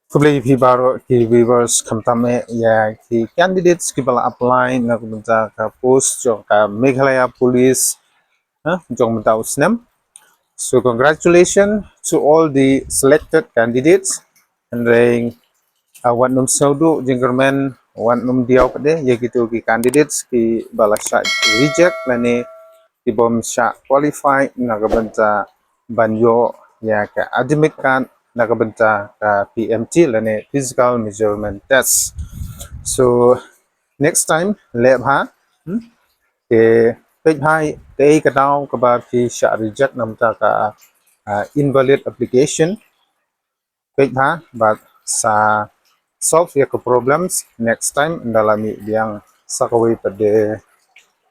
Public baro ki viewers kamtame ya ki candidates ki bala apply na kumenta ka post jong ka Meghalaya Police jong menta usnem. So congratulations to all the selected candidates and then wan num saudu jinggermen wan num diaw pade ya gitu ki candidates ki bala sya reject lane ki bom sya qualify na kabenta banyo ya ka admit kan nakabenta ka PMT lane physical measurement test. So next time lab ha ke page hai te ka daw ka ba pi sya reject namta ka invalid application page ha but sa solve ya ka problems next time dalami biang sakaway pade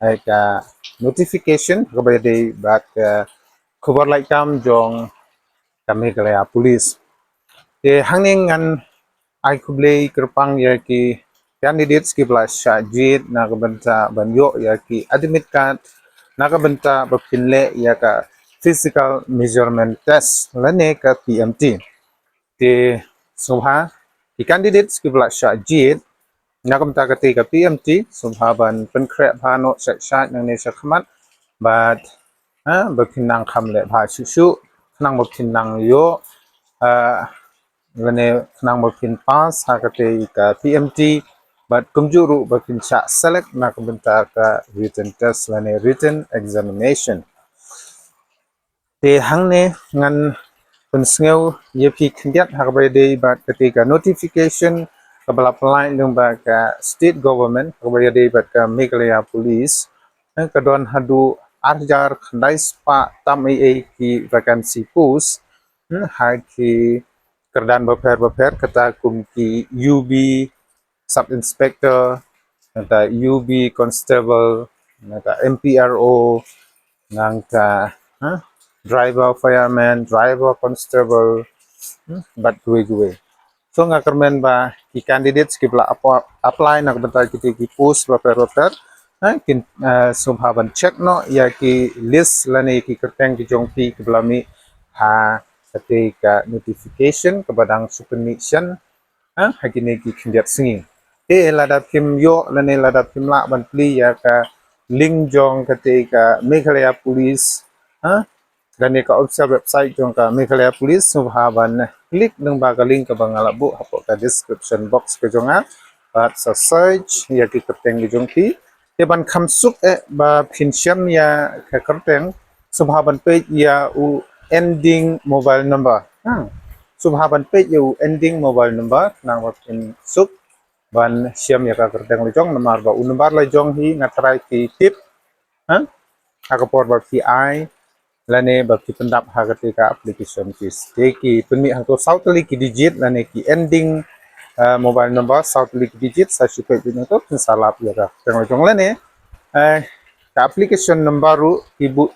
ay ka notification kabay day bat ka cover like kam jong kami kalaya police te hangning ngan ai kublay kerpang ya ki candidates ki bla syajid na kabenta banyo ya ki admit card na kabenta bapinle ya ka physical measurement test lane ka PMT te subha ki candidates ki bla syajid na kabenta ka PMT subha ban penkre phano syat nang ne sakhamat but bapinang khamle bha susu nang bapinang yo lane nang bapin pass hakate ka PMT but kumjuru bapin sya select na kabenta ka written test lane written examination te hangne ngan pensngeu yepi khndiat hakbai dei bat ketika notification kabala apply lung ba ka state government hakbai dei bat ka Meghalaya Police kadon hadu arjar khandai spa tam ai ki vacancy post hai ki kerdan beper kata kum ki UB sub inspector kata UB constable kata MPRO nangka driver fireman driver constable but gue so ngakermen ba ki candidates ki bla apply nak bentar ki post beper kin subhaban check no ya ki list lane ki kerteng ki jongpi ki belami ha ketika notification kebadang supervision hakini ki khindiat singi lada pim yo lane lada pim la ban pli ya ka link jong ketika Meghalaya Police dan ka observe website jong ka Meghalaya Police subhaban klik nang ba ka link ka bangalabu hapo ka description box ka jonga bat sa search ya ki kerteng ki jongpi ban khamsuk ba phinsyam ya ka kerteng subhaban page ya u ending mobile number subhaban page ya u ending mobile number nang ba phin suk ban syam ya ka kerteng lejong nomor ba u nomor lejong hi ngatrai ki tip akapor ba PI lane bagi pendap ha ketika application fees ki penmi hang to sautli ki digit lane ki ending mobile number sautli ki digit sa syukai bin to salap ya ka tengok jong lane ka application number ru ibu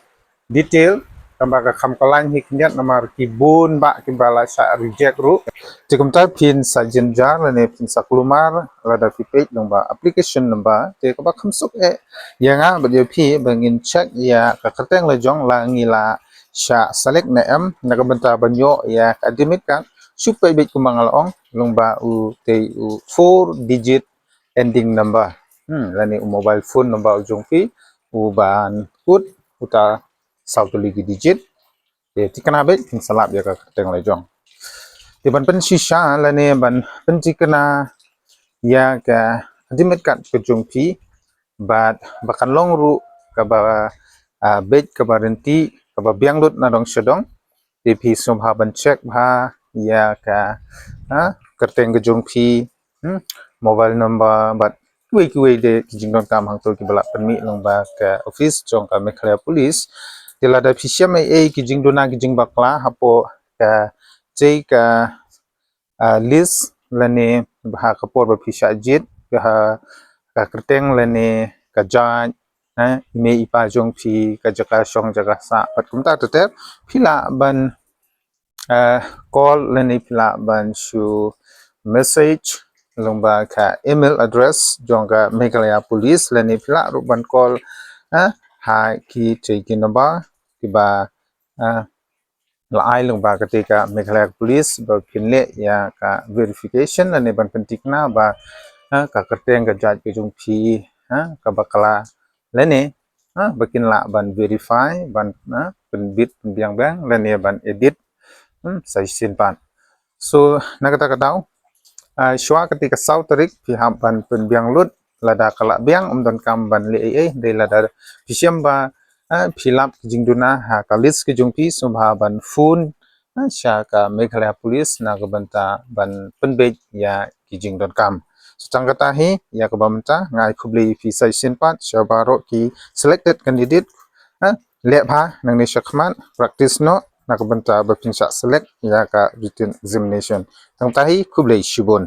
detail tambah ka kham kalang hiknyat nomor ki bun ba ki bala sa reject ru tikum ta pin sa jenjar lane pin sa klumar lada fi page lomba application number te ka ba khamsuk yanga bagi pi bangin check ya ka kerteng lejong la ngila sya select na em na ka benta banyo ya academic kan supaya bit kumangalong lomba u te u 4 digit ending number lani mobile phone number ujung pi u ban kut uta sautu lagi digit tikana bet salap ya ka kerteng lejong di ban pen shisha lani ban pen tikana ya ka adimet kat kejung pi bat bakan long ru ka ba bet ka barenti ka ba biang lut na dong sedong di pi subha ban check bha ya ka kerteng kejung pi mobile number bat kuai de kijingdon kam hang to ki bala permi long ba ka office jong ka Meghalaya Police tilada phisya mai kijingdona kijing bakla hapo ka chei ka list lane bha kapor ba phisya jit ka kerteng lane ka jaj me ipa jong phi ka jaka shong jaka sa pat kumta tetep phila ban call lane phila ban shu message lomba ka email address jong ka Meghalaya Police lane phila ru ban call ha ki chei ki number ki ba laai lung ba ketika Meghalaya Police ba kinle ya ka verification ane ban pentikna ba ka kerteng ka judge ke jung phi ka bakala lene bakin la ban verify ban pen bit pen biang bang lene ban edit sai sin ban so nakata katau shwa ketika sau tarik pihak ban pen biang lut lada kala biang don kam ban le de lada pisiam ba philap jingduna ha kalis ke jungpi subha ban phun sha ka Meghalaya Police na gabanta ban penbej ya kijing don kam sangkata hi ya kabamta ngai khubli fi sai sin pat shabaro ki selected candidate le bha nang ni shakman practice no na kabanta ba pinsa select ya ka written examination tangtahi khubli shibon